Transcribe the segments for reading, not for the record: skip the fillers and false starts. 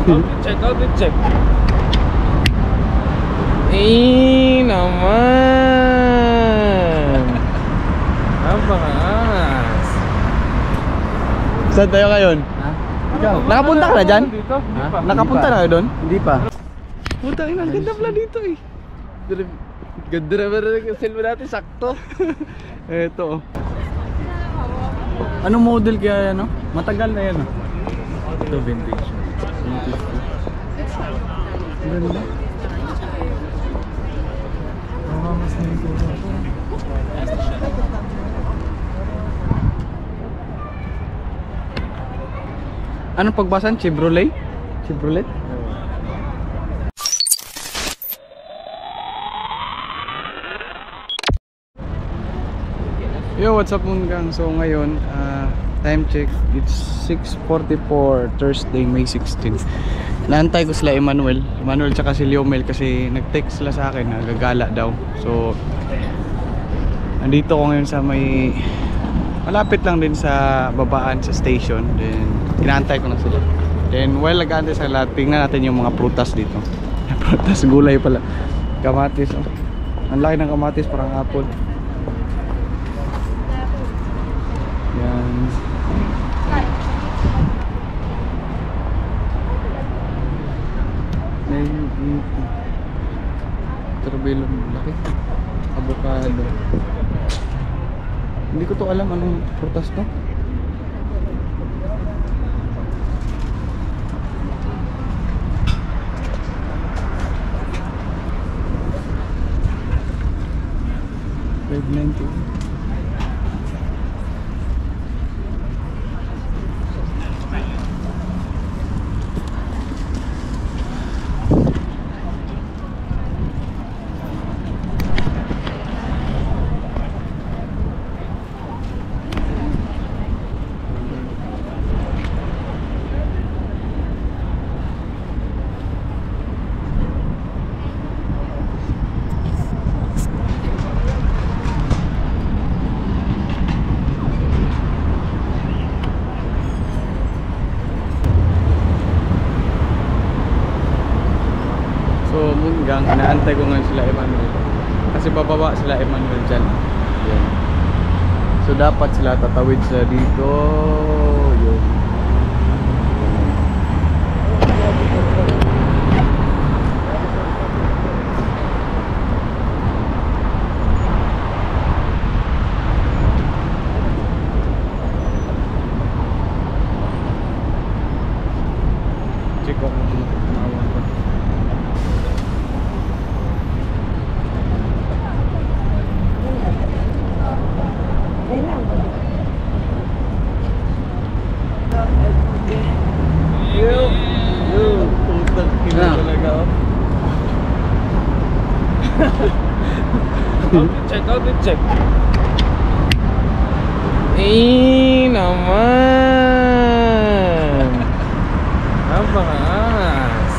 Outlet check. Eh naman. Napakaangas. Saan tayo ngayon? Ha? Ikaw? Nakapunta ka na dyan? Dito? Hindi pa. Nakapunta na kayo doon? Hindi pa. Puta, ang ganda pala dito eh. Ganda naman yung silver natin, sakto. Eto. Anong model kaya yan, no? Matagal na yan, no? Ito vintage. Ganda. Anong pagbasan? Chevrolet? Chevrolet? Yo, what's up Mungang? So ngayon, time check, it's 6:44, Thursday, May 16. Naantay ko sila Emmanuel tsaka si Leomel kasi nag-text sila sa akin na gagala daw. So andito ko ngayon sa may malapit lang din sa babaan sa station. Then inaantay ko na sila. Then while nag-aantay sila, tingnan natin yung mga prutas dito. Prutas, gulay pala. Kamatis, oh. Ang laki ng kamatis, parang apple. Yan. Turbelong laki. Avocado. Hindi ko to alam anong prutas to. $5.90. So Mungang, inaantay ko ngayon sila Emmanuel kasi bababa sila Emmanuel dyan. Yan. So dapat sila tatawid sila dito. Yun. Check ko kung tumawag pa. Outlet check. Eh naman. Napakaangas.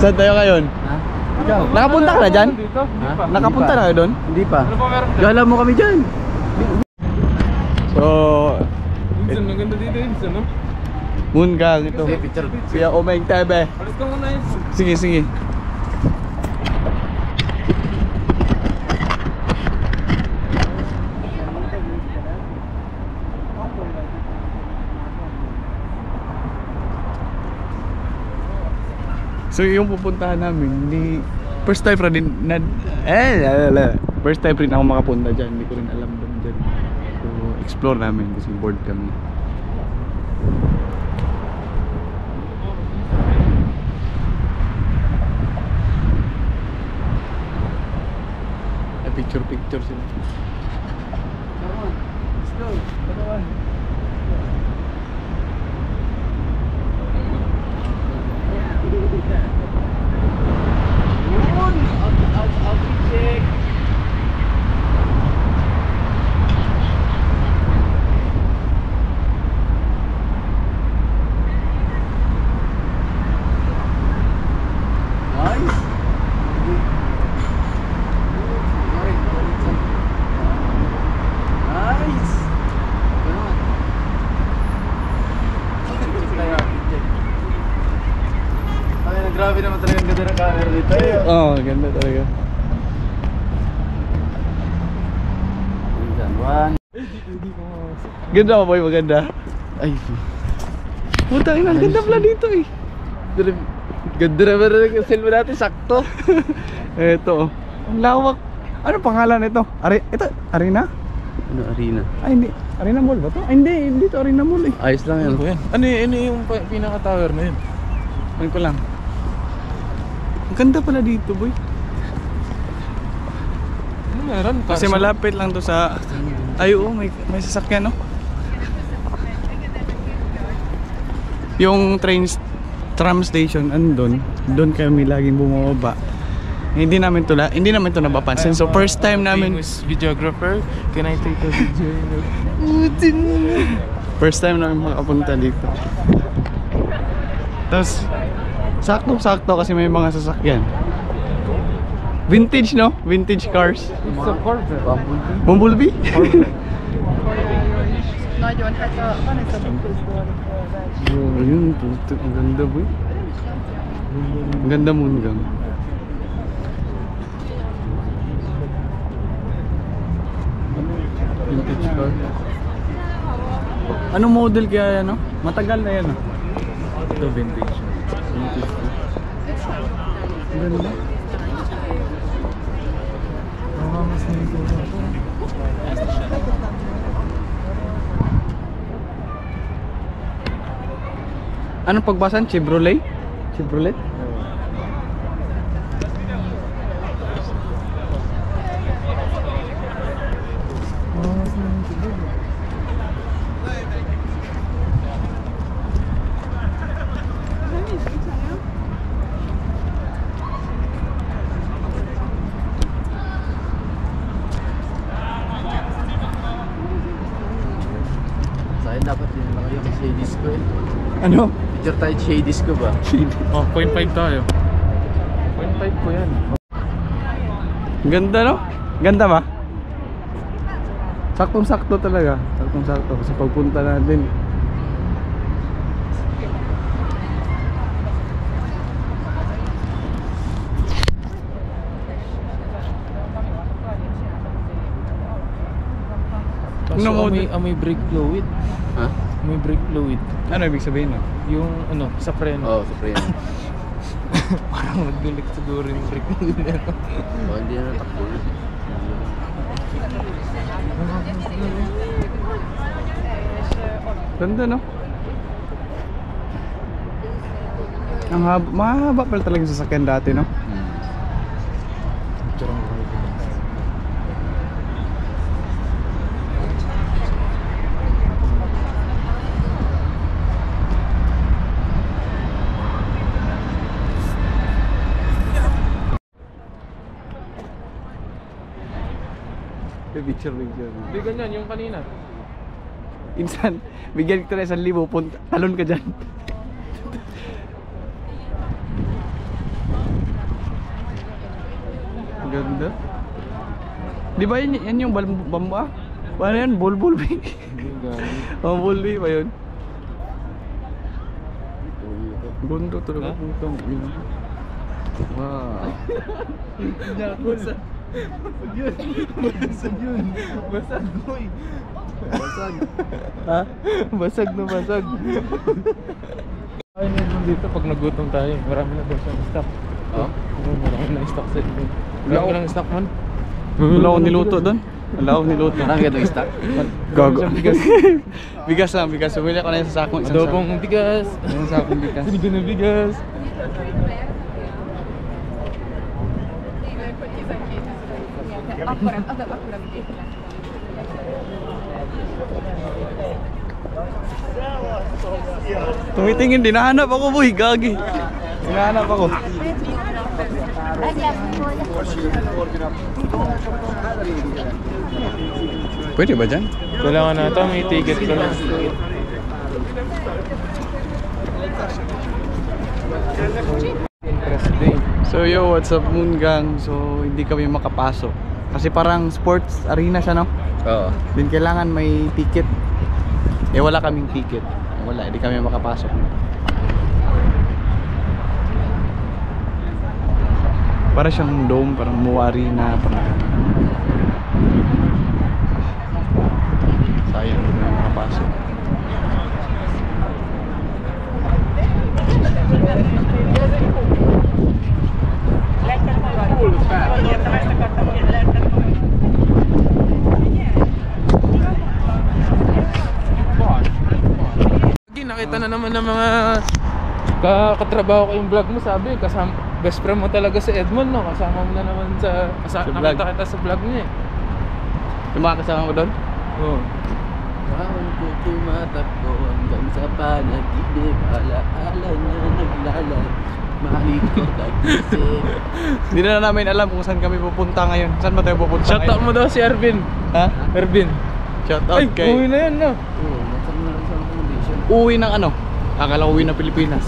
Saan tayo ngayon? Ha? Ikaw? Nakapunta ka na dyan? Dito? Hindi Ha? pa. Nakapunta na kayo doon? Hindi pa. Ano pa meron dyan? Gala mo kami dyan. So Insan, ang ganda dito Insan, no? Mungang ito. Kuya Omeng TV. Alis ka muna Insan. Sige, sige. So yung pupuntahan namin, hindi first time rin first time rin ako makapunta diyan, hindi ko rin alam doon diyan. So explore namin kasi bored kami. Picture sila. Come on. Let's go. Come on. I'll check. Nice. Nice. grabe naman talaga ang ganda ng camera dito. Oo, ganda talaga. One. Ganda mo boy, maganda. Ay. Putang ina, ang ganda pala dito eh. Ganda naman talaga ang cellphone natin, sakto. Ito oh. Ang lawak. Ano pangalan ito? Ito, Arena? Ano, arena? Ay hindi. Arena Mall ba to? Ay hindi to Arena Mall eh. Ayos lang yan. Ano yung pinaka-tower na yun? Ano ko lang. Ang ganda pala dito boy. Ano meron? Kasi malapit lang to sa... Ay oo, may sasakyan no? Yung tram station andun. Doon kami laging bumababa. Hindi namin to napapansin. So first time namin... Famous videographer, can I take a video? First time namin makapunta dito. Tapos sakto kasi may mga sasakyan. Vintage no? Vintage cars. It's a Corvette. Bumblebee? Nagyon, hát van ez a Ayun, puto. Ang ganda boy. Ang ganda mo hanggang. Vintage car. Anong model kaya yan no? Matagal na yan no? Ito vintage. Vintage car. Ang ganda. Anong pagbasan? Chevrolet? Chevrolet? Sa'yo dapat din na kayo kasi disco eh. Ano? Picture tayo shade disco ba? Oh, 0.5 tayo. 0.5 ko yan. Ganda no? Ganda ba? Saktong-sakto talaga. Saktong-sakto kasi pagpunta natin. Kaso Ano mo- amoy brake fluid. Ha? Amoy brake fluid. Ano ibig sabihin no? Yung ano, sa preno. Oo, sa preno. Parang nagdulik siguro yung brake fluid na yun. Oo, hindi na natakbo. Ganda no? Ang mahaba pala talaga yung sasakyan dati no? Picture. Hindi ganyan, yung kanina. Insan, bigyan kita na 1,000, talon ka dyan. Ganda. Di ba yan yung bamba? Paano yan? Bulbulbee? Oh, bulbee ba yun? Ganda talaga putang ina. Wow. Basag yun. Basag boy. Basag. Ha? Basag na basag. Ay, meron dito pag nagutom tayo. Marami na daw siyang stock. Oh? Marami na stock set. Marami lang stock man. Wala akong niluto doon. Wala akong niluto. Marami ka itong stock? Gago. Bigas. Bigas lang, bigas. Bumili ako na yung sasakong isang Adobong bigas. Isang sakong bigas. Sinigang na bigas. Akkor vidék. Tumitingin, dinahanap ako boy, gagi. Dinahanap ako. Pwede ba dyan? Kailangan na ito, may ticket ko lang. Interesting. So yo, what's up Moon Gang? So hindi kami makapasok kasi parang sports arena siya no? Oo. Din kailangan may ticket. Eh wala kaming ticket. Wala, hindi kami makapasok. Para siyang dome, parang muwari na parang sayang na makapasok. Nakita na naman ng mga katrabaho ko yung vlog mo, sabi kasama best friend mo talaga si Edmond, no? Kasama mo na naman sa vlog. nakita kita sa vlog niya eh. Yung mga kasama ko doon? Oo. Bawal ko tumatakbo hanggang sa panaginip. Alaala na naglalag. Mahalik ko tag-isip. Hindi na namin alam kung saan kami pupunta ngayon. Saan ba tayo pupunta Shout out ngayon? mo daw si Ervin. Ha? Ervin. Shout out Ay, kay... uwi na yan, no? Oo, nasa na lang sa accommodation. Uwi ng ano? Akala ko uwi ng Pilipinas.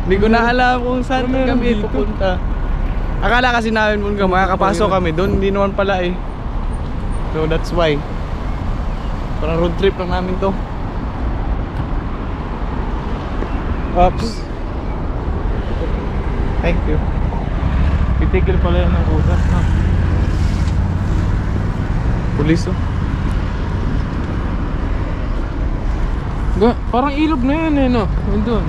Hindi ko na alam kung saan Meron kami dito. pupunta. Akala kasi namin kung makakapasok kami doon, hindi naman pala eh. So that's why. Parang road trip lang namin to. Oops. Thank you. Pitigil pala yan ng utas, no? Pulis oh. Parang ilog na yan eh, no? Yun doon.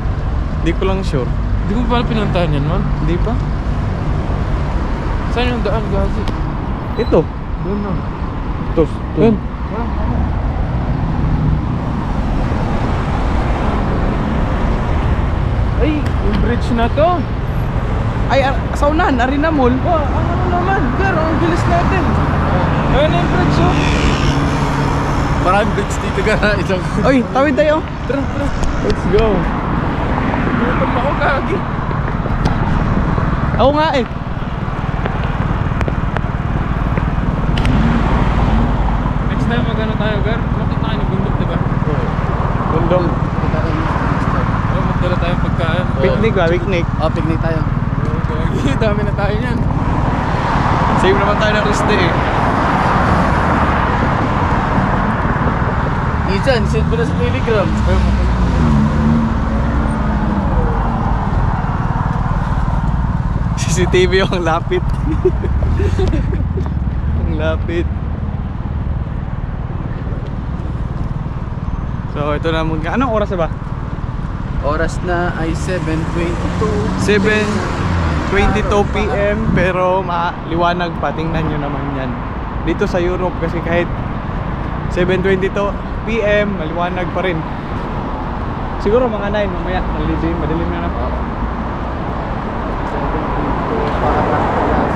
Hindi ko lang sure. Hindi ko pala pinuntahan yan, man. Hindi pa? Saan yung daan, Gazi? Ito. Doon, no? Ito. Doon. Ay, yung bridge na to. Ay, sa unahan, Arena Mall. Oh, ano naman, Gar, ang bilis natin. Ayun na yung bridge, oh. Maraming bridge dito ka na isang... Oy, tawid tayo. Tara, tara. Let's go. Gutom ako, Gagi. Ako nga eh. Next time magano tayo, Gar. Makita tayo ng bundok, diba? Bundong. Oh, magdala tayong pagkain. Picnic ba? Picnic. Oh, picnic tayo. Gagi, dami na tayo niyan. Save naman tayo ng rest day eh. Isan, send mo na sa Telegram. CCTV yung lapit. Ang lapit. So ito na muna. Anong oras na ba? Oras na ay 7:22. 7:22 PM pero liwanag pa. Tingnan nyo naman yan. Dito sa Europe kasi kahit 7:22 PM maliwanag pa rin. Siguro mga 9 mamaya. Madilim na na. 7:22 para alas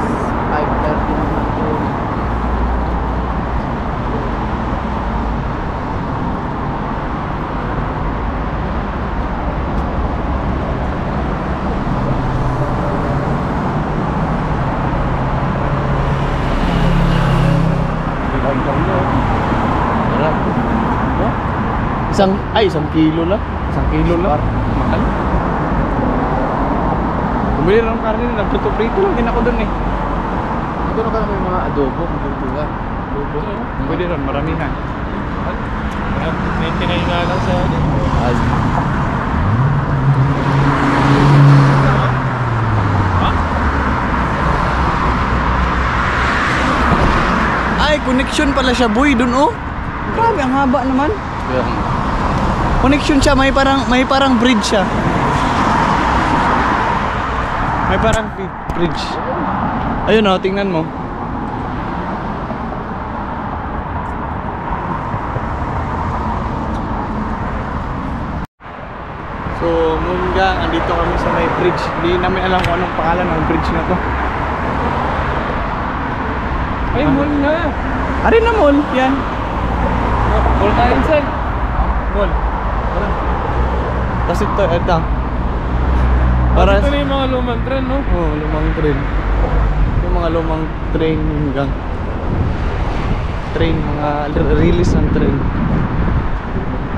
5:30 ng hapon. Isang kilo lang. 1 kilo lang. Mahal. Bumili lang ng karne na nagtuto-prito lang din ako dun eh. Ito na ka may mga adobo, maglutuan. Pwede ron, maramihan. 99 nga lang sa ano. Ay, connection pala siya boy dun oh. Grabe, ang haba naman. Connection siya, may parang bridge siya. May parang bridge. Ayun oh, tingnan mo. So, mungga, andito kami sa may bridge. Hindi namin alam kung anong pangalan ng bridge na to. Ay, mall nga. Arena Mall, yan. Mall tayo saan? Mall. Tapos ito. Para ito na yung mga lumang tren, no? Oh, lumang train. Yung mga lumang train hanggang mga release ng train.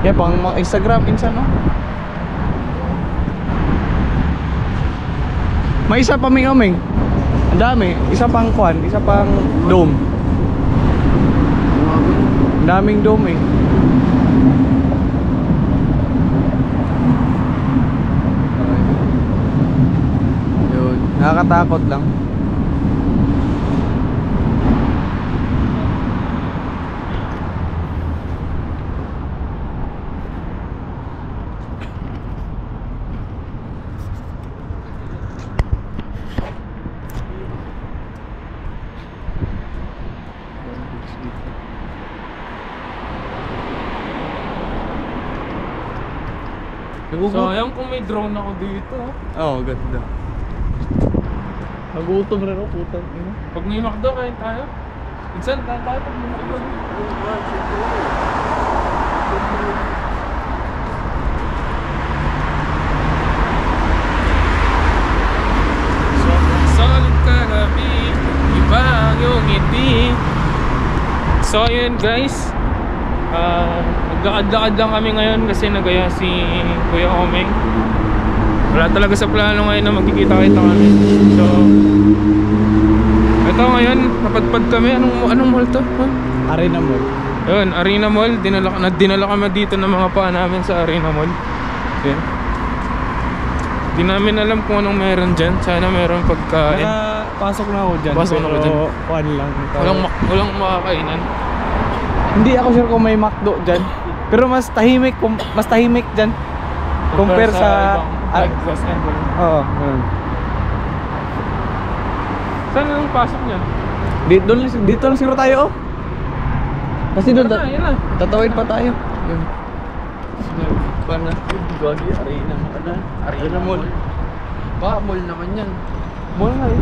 Yan, pang mga Instagram minsan, no? May isa pa may kaming. Ang dami. Isa pang kwan, isa pang dome. Ang daming dome eh. Nakakatakot lang. Sayang kung may drone ako dito. Oo, ganda. Nagutom rin ako, putang ina. Pag may McDo, kain tayo. Minsan, kain tayo pag may McDo. Solid kagabi, iba ang iyong ngiti. So yun guys, nagdakad-dakad lang kami ngayon kasi nagaya si Kuya Omeng. Wala talaga sa plano ngayon na magkikita-kita kami. So ito ngayon, napadpad kami. Anong mall to? Huh? Arena Mall. Yun, Arena Mall. Dinala kami dito ng mga paa namin sa Arena Mall. Yun. Di namin alam kung anong meron dyan. Sana meron pagkain. Kaya pasok na ako dyan. Pasok na ako dyan. Kuhan lang. Walang makakainan. Hindi ako sure kung may McDo dyan. Pero mas tahimik dyan. Compare sa... West End. Oo. Saan ang pasok niyan? Dito lang siguro tayo, oh. Kasi doon, Yan na. tatawid pa tayo. Yun. Paano? Gagi, arena mo ka na. Arena Mall. Ba, mall naman yan. Mall nga yun.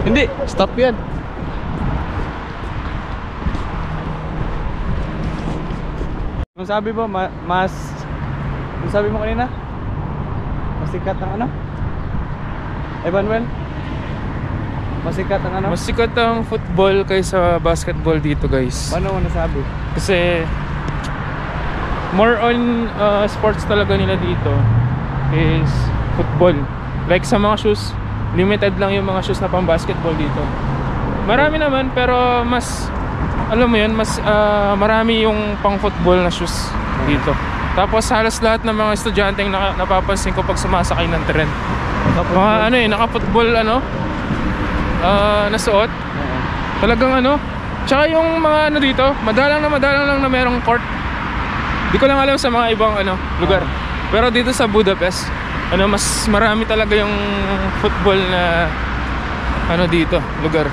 Hindi, stop yan. Ang sabi mo, ang sabi mo kanina? Mas sikat ang ano? Evanuel? Mas sikat ang ano? Mas sikat ang football kaysa basketball dito guys. Paano mo nasabi? Kasi more on sports talaga nila dito is football. Like sa mga shoes, limited lang yung mga shoes na pang basketball dito. Marami naman pero mas alam mo yun, mas marami yung pang football na shoes dito. Tapos halos lahat ng mga estudyante napapansin ko pag sumasakay ng tren. Mga ano eh, naka-football na suot. Talagang ano. Tsaka yung mga ano dito, madalang lang na merong court. Di ko lang alam sa mga ibang lugar. Pero dito sa Budapest, mas marami talaga yung football na dito, lugar.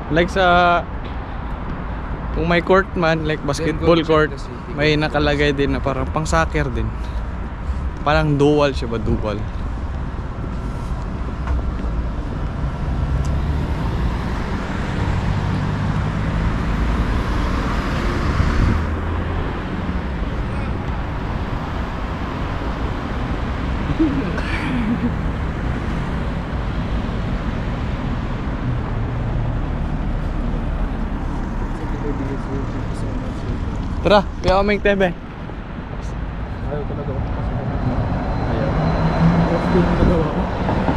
Like sa kung may court man, like basketball court, may nakalagay din na parang pang soccer din. Parang dual siya ba? Dual. Tara, kaya kaming tebe. Ayaw talaga ako. Ayaw. Ayaw.